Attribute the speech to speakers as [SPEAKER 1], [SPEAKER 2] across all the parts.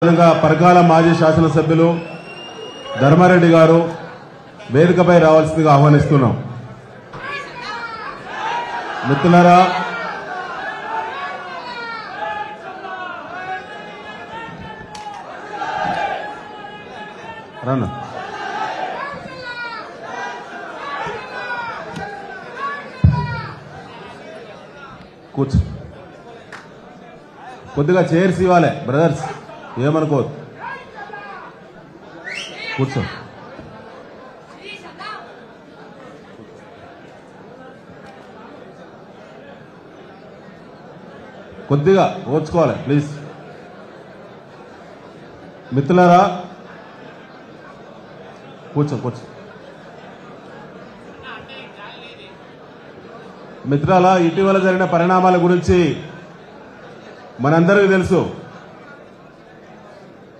[SPEAKER 1] పరకాల మాజీ శాసనసభ్యులు ధర్మారెడ్డి గారు వేదికపై రావాల్సిందిగా ఆహ్వానిస్తున్నాం. మిత్రులారా, రన్న కూర్చో, కొద్దిగా చైర్స్ ఇవ్వాలి బ్రదర్స్, ఏమనుకోవద్దు, కూర్చో. కొద్దిగా ఓర్చుకోవాలి ప్లీజ్. మిత్రులారా, కూర్చో కూర్చో. మిత్రులారా, ఇటీవల జరిగిన పరిణామాల గురించి మనందరికీ తెలుసు.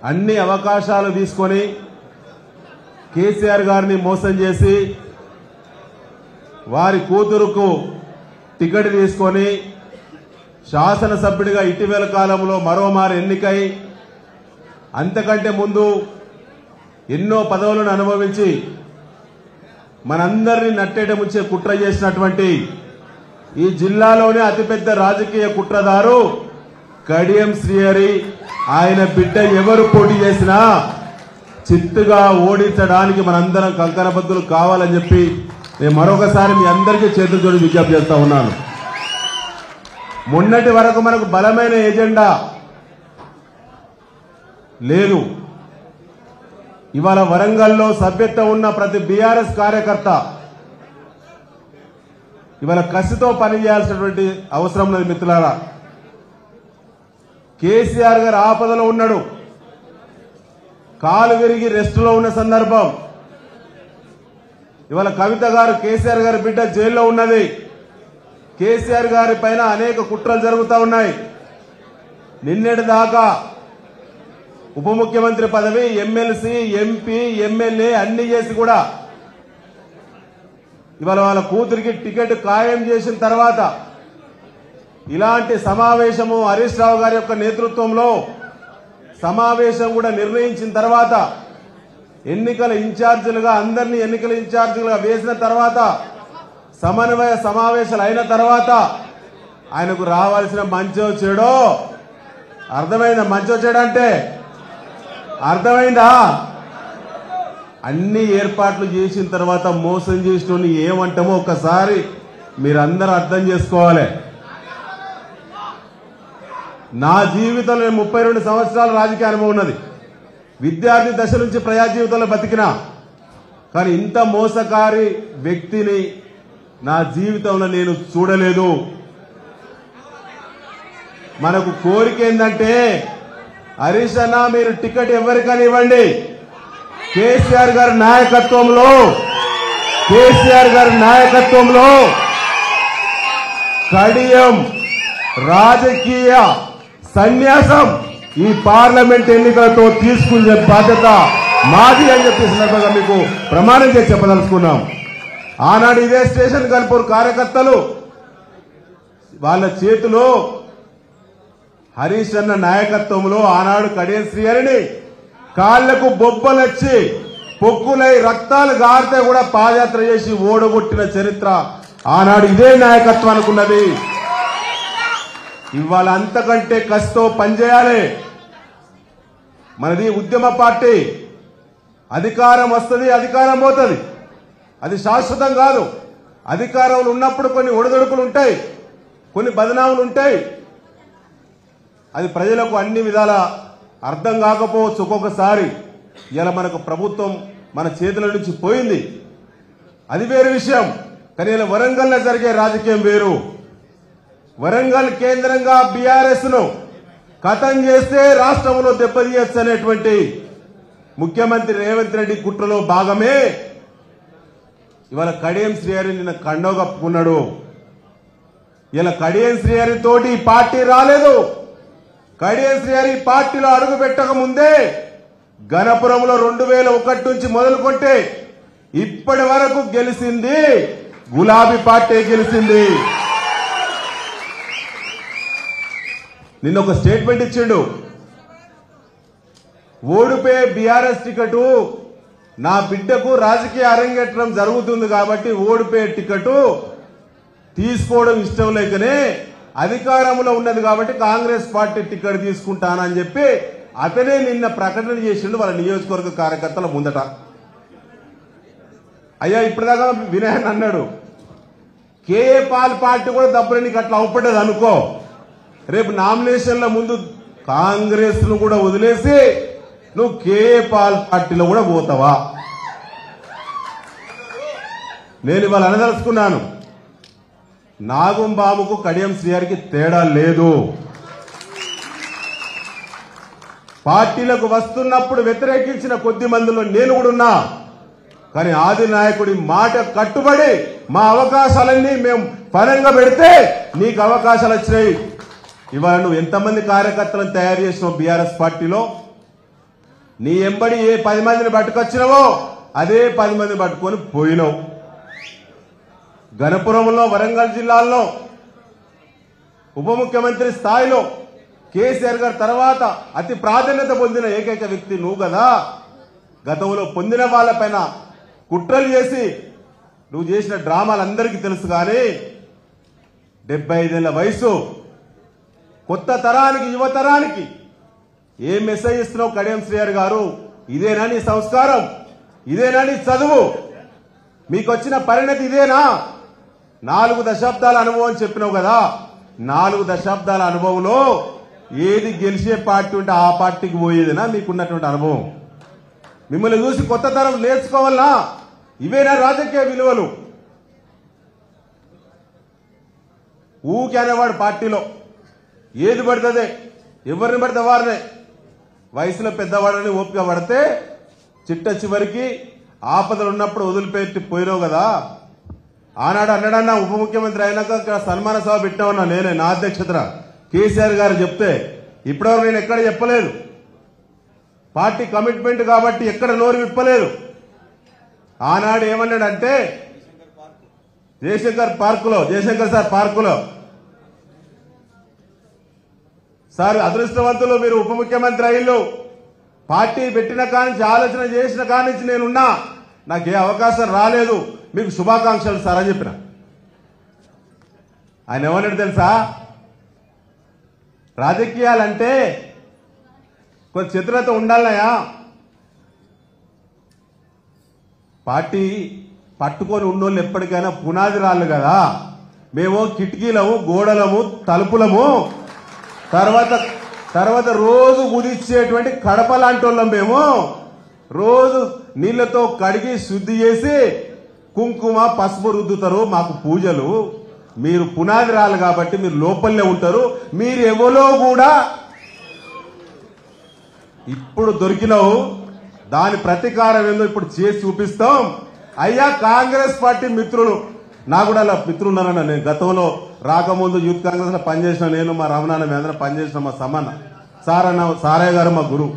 [SPEAKER 1] అన్ని అవకాశాలు తీసుకొని కేసీఆర్ గారిని మోసం చేసి వారి కూతురుకు టికెట్ తీసుకొని శాసనసభ్యుడిగా ఇటీవల కాలంలో మరోమారు ఎన్నికై అంతకంటే ముందు ఎన్నో పదవులను అనుభవించి మనందరినీ నట్టేట ముంచే కుట్ర చేసినటువంటి ఈ జిల్లాలోనే అతిపెద్ద రాజకీయ కుట్రదారు కడియం శ్రీహరి, ఆయన బిడ్డ ఎవరు పోటీ చేసినా చిత్తుగా ఓడించడానికి మనందరం కంకణబద్దులు కావాలని చెప్పి నేను మరొకసారి మీ అందరికీ చేతులు జోడి విజ్ఞప్తి చేస్తా ఉన్నాను. మొన్నటి వరకు మనకు బలమైన ఎజెండా లేదు. ఇవాళ వరంగల్లో సభ్యత్వం ఉన్న ప్రతి బీఆర్ఎస్ కార్యకర్త ఇవాళ కసితో పనిచేయాల్సినటువంటి అవసరం లేదు. మిత్రులారా, కేసీఆర్ గారు ఆపదలో ఉన్నాడు, కాలు విరిగి రెస్టులో ఉన్న సందర్భం. ఇవాళ కవిత గారు, కేసీఆర్ గారి బిడ్డ జైల్లో ఉన్నది. కేసీఆర్ గారి పైన అనేక కుట్రలు జరుగుతూ ఉన్నాయి. నిన్నటి దాకా ఉప ముఖ్యమంత్రి పదవి, ఎమ్మెల్సీ, ఎంపీ, ఎమ్మెల్యే అన్ని చేసి కూడా ఇవాళ వాళ్ళ కూతురికి టికెట్ ఖాయం చేసిన తర్వాత ఇలాంటి సమావేశము హరీష్ రావు గారి యొక్క నేతృత్వంలో సమావేశం కూడా నిర్ణయించిన తర్వాత ఎన్నికల ఇన్ఛార్జీలుగా అందరినీ ఎన్నికల ఇన్ఛార్జీలుగా వేసిన తర్వాత సమన్వయ సమావేశాలు అయిన తర్వాత ఆయనకు రావాల్సిన మంచో చెడో అర్థమైందా? మంచో చెడో అంటే అర్థమైందా? అన్ని ఏర్పాట్లు చేసిన తర్వాత మోసం చేసిన ఏమంటామో ఒకసారి మీరందరూ అర్థం చేసుకోవాలి. నా జీవితంలో 32 సంవత్సరాల రాజకీయ అనుభవం ఉన్నది. విద్యార్థి దశ నుంచి ప్రజా జీవితంలో బతికినా, కానీ ఇంత మోసకారి వ్యక్తిని నా జీవితంలో నేను చూడలేదు. మనకు కోరిక ఏంటంటే, హరీష్ అన్న మీరు టికెట్ ఎవరికైనా ఇవ్వండి, కేసీఆర్ గారి నాయకత్వంలో కడియం రాజకీయ సన్యాసం ఈ పార్లమెంట్ ఎన్నికలతో తీసుకునే బాధ్యత మాది అని చెప్పి సందర్భంగా మీకు ప్రమాణం చేసి చెప్పదలుచుకున్నాం. ఆనాడు ఇదే స్టేషన్ కల్పూర్ కార్యకర్తలు వాళ్ళ చేతిలో హరీష్ అన్న నాయకత్వంలో ఆనాడు కడియం శ్రీహరిని కాళ్లకు బొబ్బలొచ్చి పొక్కులై రక్తాలు గారితే కూడా పాదయాత్ర చేసి ఓడగొట్టిన చరిత్ర ఆనాడు ఇదే నాయకత్వానికి ఉన్నది. ఇవాళ అంతకంటే కసితో పనిచేయాలి. మనది ఉద్యమ పార్టీ. అధికారం వస్తుంది, అధికారం పోతుంది, అది శాశ్వతం కాదు. అధికారంలో ఉన్నప్పుడు కొన్ని ఒడిదొడుకులు ఉంటాయి, కొన్ని బదనాములు ఉంటాయి. అది ప్రజలకు అన్ని విధాల అర్థం కాకపోవచ్చు ఒక్కొక్కసారి. ఇలా మనకు ప్రభుత్వం మన చేతుల నుంచి పోయింది, అది వేరే విషయం. కానీ ఇలా వరంగల్లో జరిగే రాజకీయం వేరు. వరంగల్ కేంద్రంగా బీఆర్ఎస్ ను ఖతం చేస్తే రాష్ట్రంలో దెబ్బతీయచ్చు అనేటువంటి ముఖ్యమంత్రి రేవంత్ రెడ్డి కుట్రలో భాగమే ఇవాళ కడియం శ్రీహరి నిన్న కండో కప్పుకున్నాడు. ఇలా కడియం శ్రీహరి తోటి పార్టీ రాలేదు. కడియం శ్రీహరి పార్టీలో అడుగు పెట్టక ముందే గణపురంలో 2001 నుంచి మొదలుకొంటే ఇప్పటి వరకు గెలిచింది గులాబీ పార్టీ గెలిచింది. నిన్న ఒక స్టేట్మెంట్ ఇచ్చిండు, ఓడిపోయే బీఆర్ఎస్ టికెట్ నా బిడ్డకు రాజకీయ అరంగేట్రం జరుగుతుంది కాబట్టి ఓడిపోయే టికెట్ తీసుకోవడం ఇష్టం లేకనే అధికారంలో ఉన్నది కాబట్టి కాంగ్రెస్ పార్టీ టికెట్ తీసుకుంటానని చెప్పి అతనే నిన్న ప్రకటన చేసిండు వాళ్ళ నియోజకవర్గ కార్యకర్తల ముందట. అయ్యా ఇప్పటిదాకా వినయన్ అన్నాడు కేఏ పాల్ పార్టీ కూడా దబ్బుని నీకు అట్లా అవపడ్డది అనుకో, రేపు నామినేషన్ల ముందు కాంగ్రెస్ ను కూడా వదిలేసి నువ్వు కేఏ పాల్ పార్టీలో కూడా పోతావా? నేను ఇవాళ అనదలుచుకున్నాను, నాగుంబాబుకు కడియం శ్రీహరికి తేడా లేదు. పార్టీలకు వస్తున్నప్పుడు వ్యతిరేకించిన కొద్ది మందిలో నేను కూడా ఉన్నా. కానీ ఆది నాయకుడి మాట కట్టుబడి మా అవకాశాలన్నీ మేము పరంగా పెడితే నీకు అవకాశాలు వచ్చినాయి. ఇవాళ నువ్వు ఎంతమంది కార్యకర్తలను తయారు చేసినావు బీఆర్ఎస్ పార్టీలో? నీ ఎంబడి ఏ 10 మందిని పట్టుకొచ్చినావో అదే 10 మందిని పట్టుకొని పోయినావు. గణపురంలో వరంగల్ జిల్లాల్లో ఉప ముఖ్యమంత్రి స్థాయిలో కేసీఆర్ గారి తర్వాత అతి ప్రాధాన్యత పొందిన ఏకైక వ్యక్తి నువ్వు కదా. గతంలో పొందిన వాళ్ళపైన కుట్రలు చేసి నువ్వు చేసిన డ్రామాలు అందరికీ తెలుసు. కానీ 75 ఏళ్ల వయసు, కొత్త తరానికి యువతరానికి ఏ మెసేజ్ ఇస్తున్నావు కడియం శ్రీహరి గారు? ఇదేనా నీ సంస్కారం? ఇదేనా నీ చదువు? మీకు వచ్చిన పరిణతి ఇదేనా? 4 దశాబ్దాల అనుభవం చెప్పినావు కదా. 4 దశాబ్దాల అనుభవంలో ఏది గెలిచే పార్టీ ఉంటే ఆ పార్టీకి పోయేదినా మీకున్నటువంటి అనుభవం? మిమ్మల్ని చూసి కొత్త తరం నేర్చుకోవాలనా? ఇవేనా రాజకీయ విలువలు? ఊకే అనేవాడు పార్టీలో ఏది పడుతుందే, ఎవరిని పడితే వారినే. వయసులో పెద్దవాడని ఓపిక పడితే చిట్ట చివరికి ఆపదలు ఉన్నప్పుడు వదిలిపెట్టి పోయినావు కదా. ఆనాడు అన్నాడన్నా ఉప ముఖ్యమంత్రి అయినాక సన్మాన సభ పెట్టామన్నా నేనే, నా అధ్యక్షతన కేసీఆర్ గారు చెప్తే ఇప్పటివరకు నేను ఎక్కడ చెప్పలేదు. పార్టీ కమిట్మెంట్ కాబట్టి ఎక్కడ నోరు విప్పలేదు. ఆనాడు ఏమన్నాడంటే జయశంకర్ సార్ పార్కులో సార్ అదృష్టవంతులు మీరు ఉప ముఖ్యమంత్రి అయ్యిళ్ళు, పార్టీ పెట్టిన కానించి ఆలోచన చేసిన కానించి నేనున్నా, నాకే అవకాశం రాలేదు, మీకు శుభాకాంక్షలు సార్ అని చెప్పిన. ఆయన ఏమన్నాడు తెలుసా? రాజకీయాలంటే కొంచెం చతురత ఉండాలయా, పార్టీ పట్టుకొని ఉన్నోళ్ళు ఎప్పటికైనా పునాది రాళ్ళు కదా. మేము కిటికీలము, గోడలము, తలుపులము, తర్వాత రోజు ఉదిచ్చేటువంటి కడప లాంటి వాళ్ళం. మేము రోజు నీళ్లతో కడిగి శుద్ధి చేసి కుంకుమ పసుపు రుద్దుతారు, మాకు పూజలు. మీరు పునాది రాళ్ళు కాబట్టి మీరు లోపలనే ఉంటారు. మీరు ఎవరో కూడా ఇప్పుడు దొరికినావు, దాని ప్రతీకారం ఏందో ఇప్పుడు చేసి చూపిస్తాం. అయ్యా కాంగ్రెస్ పార్టీ మిత్రులు, నాకు కూడా అలా మిత్రులు ఉన్నారన్న. నేను గతంలో రాకముందు యూత్ కాంగ్రెస్ లో పనిచేసిన, నేను మా రమణాన్న మేంద్ర పనిచేసిన మా సమ్మన్న సారయ్య గారు మా గురువు.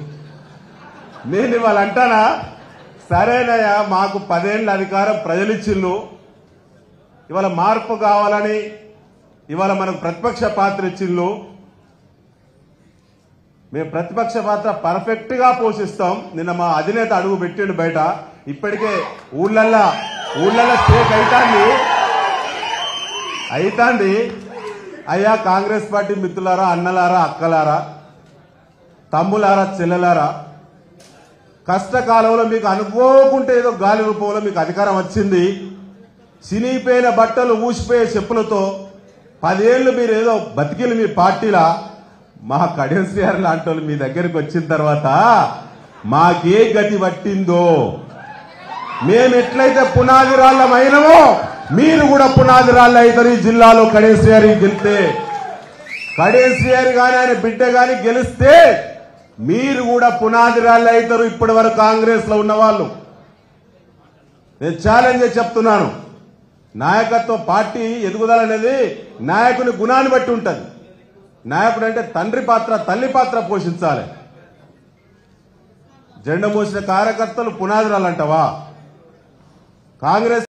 [SPEAKER 1] నేను ఇవాళ అంటానా, సరేనయ్యా మాకు 10 ఏళ్ల అధికారం ప్రజలు ఇచ్చిళ్ళు, ఇవాళ మార్పు కావాలని ఇవాళ మనకు ప్రతిపక్ష పాత్ర ఇచ్చిళ్ళు. మేము ప్రతిపక్ష పాత్ర పర్ఫెక్ట్ గా పోషిస్తాం. నిన్న మా అధినేత అడుగు పెట్టిండు బయట. ఇప్పటికే ఊళ్ళల్లో స్టేక్ అయితాంది. అయ్యా కాంగ్రెస్ పార్టీ మిత్రులారా, అన్నలారా, అక్కలారా, తమ్ములారా, చెల్లెలారా, కష్టకాలంలో మీకు అనుకోకుంటే ఏదో గాలి రూపంలో మీకు అధికారం వచ్చింది. చినిగిపోయిన బట్టలు, ఊసిపోయే చెప్పులతో 10 ఏళ్లు మీరు ఏదో బతికిలు మీ పార్టీలా. మా కడియం శ్రీహరి లాంటి వాళ్ళు మీ దగ్గరికి వచ్చిన తర్వాత మాకే గతి పట్టిందో, మేము ఎట్లయితే పునాది రాళ్లమైనమో మీరు కూడా పునాది రాళ్ళు అవుతారు ఈ జిల్లాలో. కడియం శ్రీహరి గెలిస్తే, కడియం శ్రీహరి గాని ఆయన బిడ్డ గాని గెలిస్తే మీరు కూడా పునాది రాళ్ళు అవుతారు. ఇప్పటి వరకు కాంగ్రెస్ లో ఉన్న వాళ్ళు. నేను ఛాలెంజ్ చెప్తున్నాను, నాయకత్వం పార్టీ ఎదుగుదల అనేది నాయకుని గుణాన్ని బట్టి ఉంటుంది. నాయకుడు అంటే తండ్రి పాత్ర, తల్లి పాత్ర పోషించాలి. జెండా మోసిన కార్యకర్తలు పునాది రాళ్ళంటావా? కాంగ్రెస్